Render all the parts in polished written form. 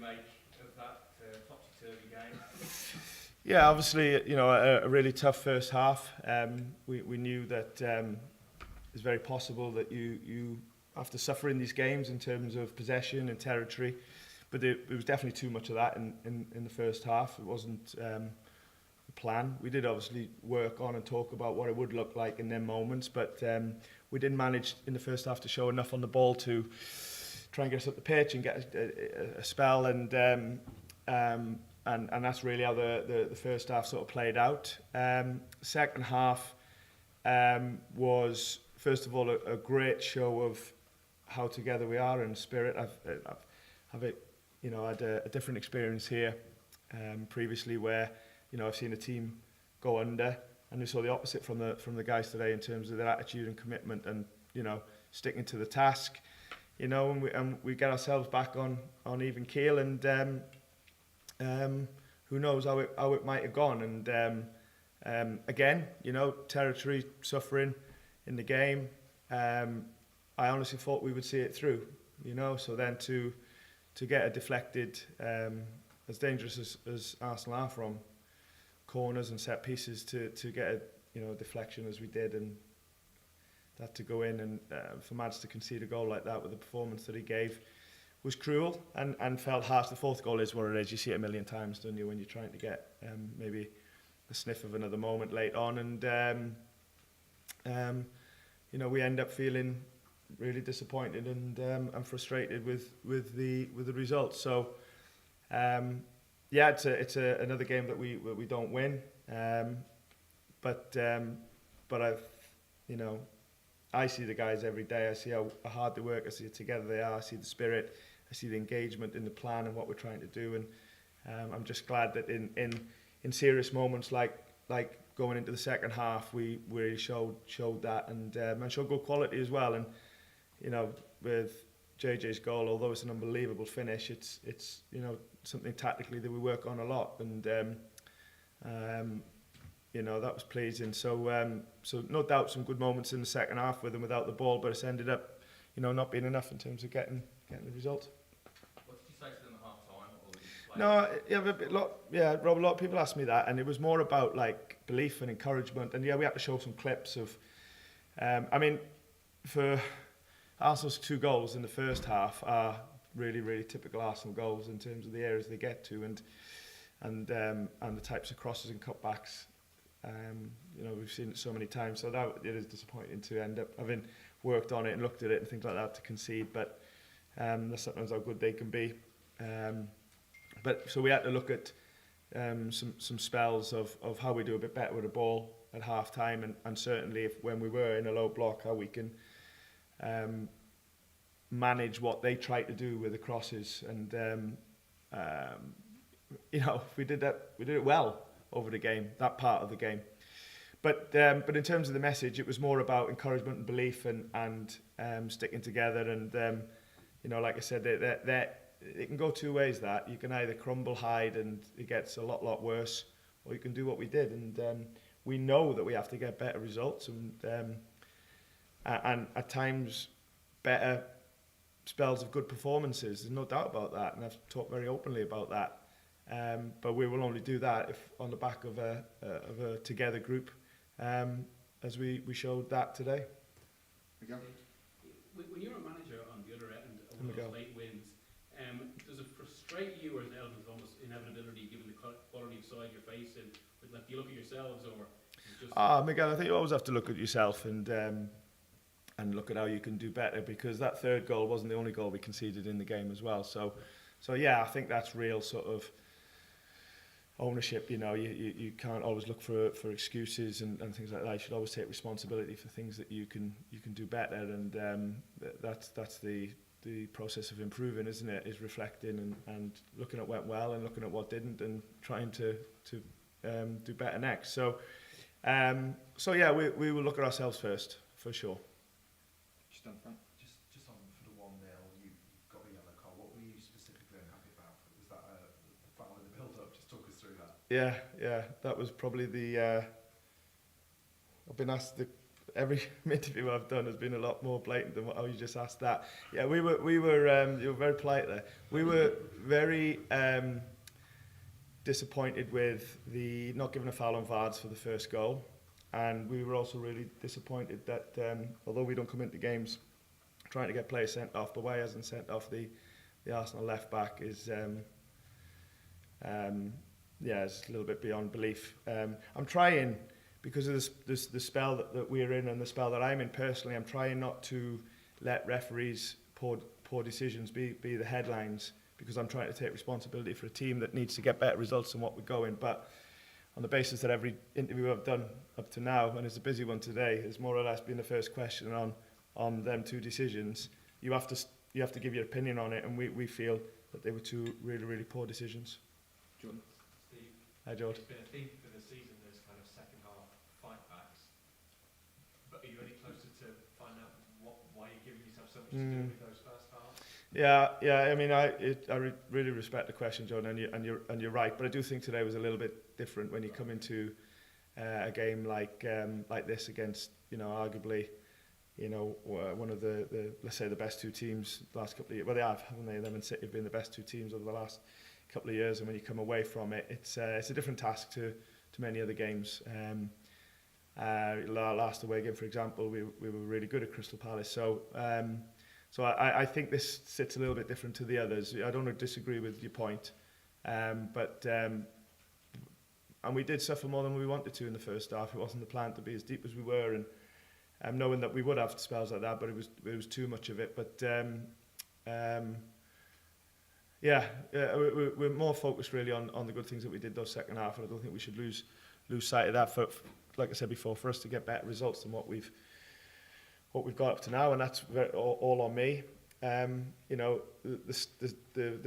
make of that topsy-turvy game? Yeah, obviously, you know, a really tough first half. We knew that it's very possible that you have to suffer in these games in terms of possession and territory, but there was definitely too much of that in the first half. It wasn't the plan. We did obviously work on and talk about what it would look like in them moments, but we didn't manage in the first half to show enough on the ball to try and get us up the pitch and get a spell, and that's really how the first half sort of played out. Second half was first of all a great show of how together we are in spirit. I've had a different experience here previously where, you know, I've seen a team go under, and we saw the opposite from the guys today in terms of their attitude and commitment and, you know, sticking to the task, you know, and we get ourselves back on even keel, and who knows how it might have gone. And again, you know, territory suffering in the game. I honestly thought we would see it through, you know. So then to get a deflected, as dangerous as Arsenal are from corners and set pieces, to get a deflection as we did, and that to go in, and for Mads to concede a goal like that with the performance that he gave was cruel and felt harsh. The fourth goal is what it is. You see it a million times, don't you, when you're trying to get maybe a sniff of another moment late on, and you know, we end up feeling really disappointed and frustrated with the results. So yeah, it's another game that we don't win, but I see the guys every day. I see how hard they work. I see it together they are. I see the spirit. I see the engagement in the plan and what we're trying to do. And I'm just glad that in serious moments like going into the second half, we really showed that, and showed good quality as well. And you know, with JJ's goal, although it's an unbelievable finish, it's you know, something tactically that we work on a lot, and you know, that was pleasing. So no doubt some good moments in the second half with and without the ball, but it's ended up, you know, not being enough in terms of getting the result. What did you say to them at half time? No, Rob, a lot of people ask me that, and it was more about like belief and encouragement. And yeah, we had to show some clips of, I mean, for Arsenal's 2 goals in the first half are really, really typical Arsenal goals in terms of the areas they get to, and the types of crosses and cutbacks. You know, we've seen it so many times, so that it is disappointing to end up having worked on it and looked at it and things like that to concede, but that's sometimes how good they can be. But so we had to look at some spells of how we do a bit better with the ball at half time, and certainly when we were in a low block, how we can manage what they try to do with the crosses, and you know, we did it well over the game, that part of the game. But in terms of the message, it was more about encouragement and belief, and sticking together. And you know, like I said, it can go 2 ways. That you can either crumble, hide, and it gets a lot worse, or you can do what we did. And we know that we have to get better results, and at times better spells of good performances. There's no doubt about that, and I've talked very openly about that. But we will only do that if on the back of a together group, as we showed that today. MIKEL? When you're a manager on the other end of one of those late wins, does it frustrate you, or is it an element of almost inevitability given the quality of side you're facing? Like, do you look at yourselves, or just... MIKEL, I think you always have to look at yourself and look at how you can do better, because that third goal wasn't the only goal we conceded in the game as well. So yeah, I think that's real sort of ownership. You know, you can't always look for excuses and things like that. You should always take responsibility for things that you can do better, and that's the process of improving, isn't it? Is reflecting and looking at what went well and looking at what didn't, and trying to do better next. So yeah, we will look at ourselves first, for sure. Just on front. Just on for the 1-0, you got a yellow card. What were you specifically unhappy about? Was that the foul in the build-up? Just talk us through that. Yeah, that was probably the. I've been asked every interview I've done has been a lot more blatant than how you just asked that. Yeah, you were very polite there. We were very disappointed with the not giving a foul on Vards for the first goal, and we were also really disappointed that although we don't come into games trying to get players sent off, but why he hasn't sent off the Arsenal left back is it's a little bit beyond belief. I'm trying, because of the spell that we're in and the spell that I'm in personally, I'm trying not to let referees poor decisions be the headlines, because I'm trying to take responsibility for a team that needs to get better results than what we're going. But on the basis that every interview I've done up to now, and it's a busy one today, has more or less been the first question on them two decisions, you have to give your opinion on it, and we feel that they were two really, really poor decisions. Jordan. Steve, Hi, George. it's been a theme for the season, there's kind of second half fight backs. But are you any closer to find out why you're giving yourself so much to do with those first halves? Yeah. I mean, I really respect the question, Jordan, and you're right. But I do think today was a little bit different when you come into a game like this against, arguably, one of the let's say the best two teams the last couple of years. Well, they have, haven't they? Them and City have been the best two teams over the last couple of years, and when you come away from it, it's a different task to many other games. Last away game, for example, we were really good at Crystal Palace. So I think this sits a little bit different to the others. I don't disagree with your point, but we did suffer more than we wanted to in the first half. It wasn't the plan to be as deep as we were, and knowing that we would have spells like that, but it was too much of it. But we're more focused really on the good things that we did those second half, and I don't think we should lose sight of that. For like I said before, for us to get better results than what we've got up to now, and that's all on me. The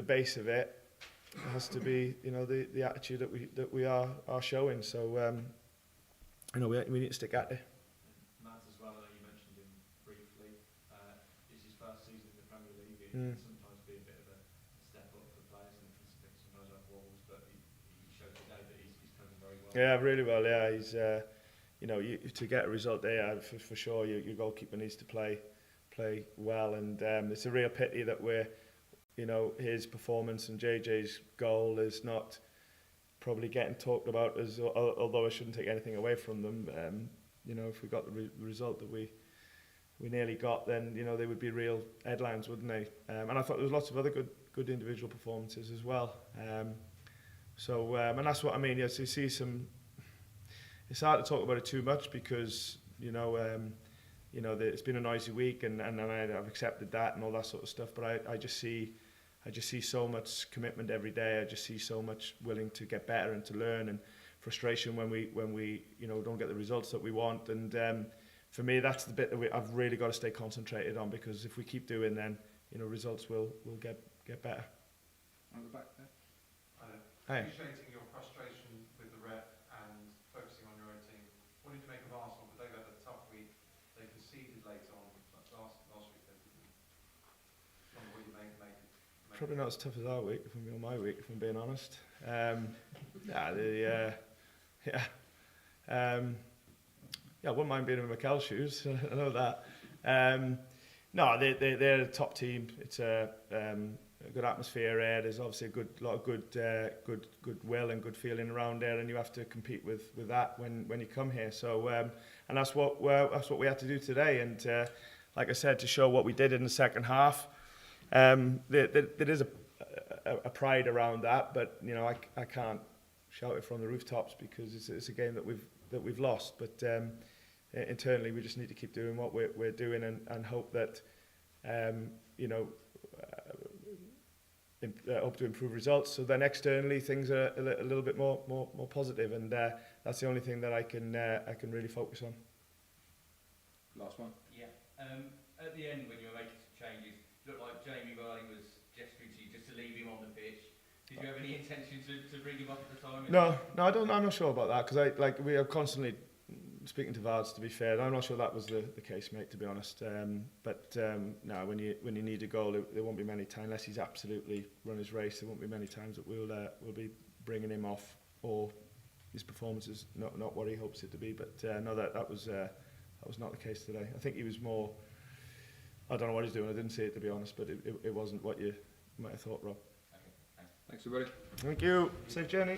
base of it has to be the attitude that we are showing. So we need to stick at it. Mads as well, I know you mentioned him briefly. It's his first season in the Premier League. It can sometimes be a bit of a step up for players, and sometimes have wobbles, but he showed today that he's coming very well. Yeah, really well. Yeah, he's to get a result there, for sure, your goalkeeper needs to play well, and it's a real pity that his performance and JJ's goal is not probably getting talked about, as although I shouldn't take anything away from them. If we got the result that we nearly got, then they would be real headlines, wouldn't they? And I thought there was lots of other good individual performances as well. And that's what I mean. Yes, you see some. It's hard to talk about it too much because it's been a noisy week, and I've accepted that and all that sort of stuff. But I just see so much commitment every day. I just see so much willing to get better and to learn, and frustration when we don't get the results that we want. And for me, that's the bit that I've really got to stay concentrated on, because if we keep doing, then results will get better. On the back there. Hi. Appreciating your frustration with the ref and focusing on your own team. What did you make of Arsenal? But they've had a tough week. They conceded late on. Last week they didn't. What do you make Probably not as tough as our week, if my week, if I'm being honest. I wouldn't mind being in MIKEL shoes. I know that. They're a top team. It's a good atmosphere here. There's obviously a lot of good will and good feeling around there, and you have to compete with that when you come here. So and that's what we had to do today. And like I said, to show what we did in the second half, there is a pride around that, but I can't shout it from the rooftops because it's a game that we've lost. But internally, we just need to keep doing what we're doing and hope that hope to improve results. So then externally, things are a little bit more positive, and that's the only thing that I can really focus on. Last one. Yeah. At the end, when you were making some changes, it looked like Jamie Vardy was gesturing to you just to leave him on the pitch. Did you have any intention to bring him up at the time? No, I don't. I'm not sure about that, because we are constantly speaking to Vards. To be fair, I'm not sure that was the case, mate. To be honest, no. When you need a goal, there won't be many times, unless he's absolutely run his race. There won't be many times that we'll be bringing him off, or his performance is not what he hopes it to be. But no, that was That was not the case today. I think he was more, I don't know what he's doing, I didn't see it to be honest, but it wasn't what you might have thought, Rob. Thanks everybody. Thank you. Safe journey.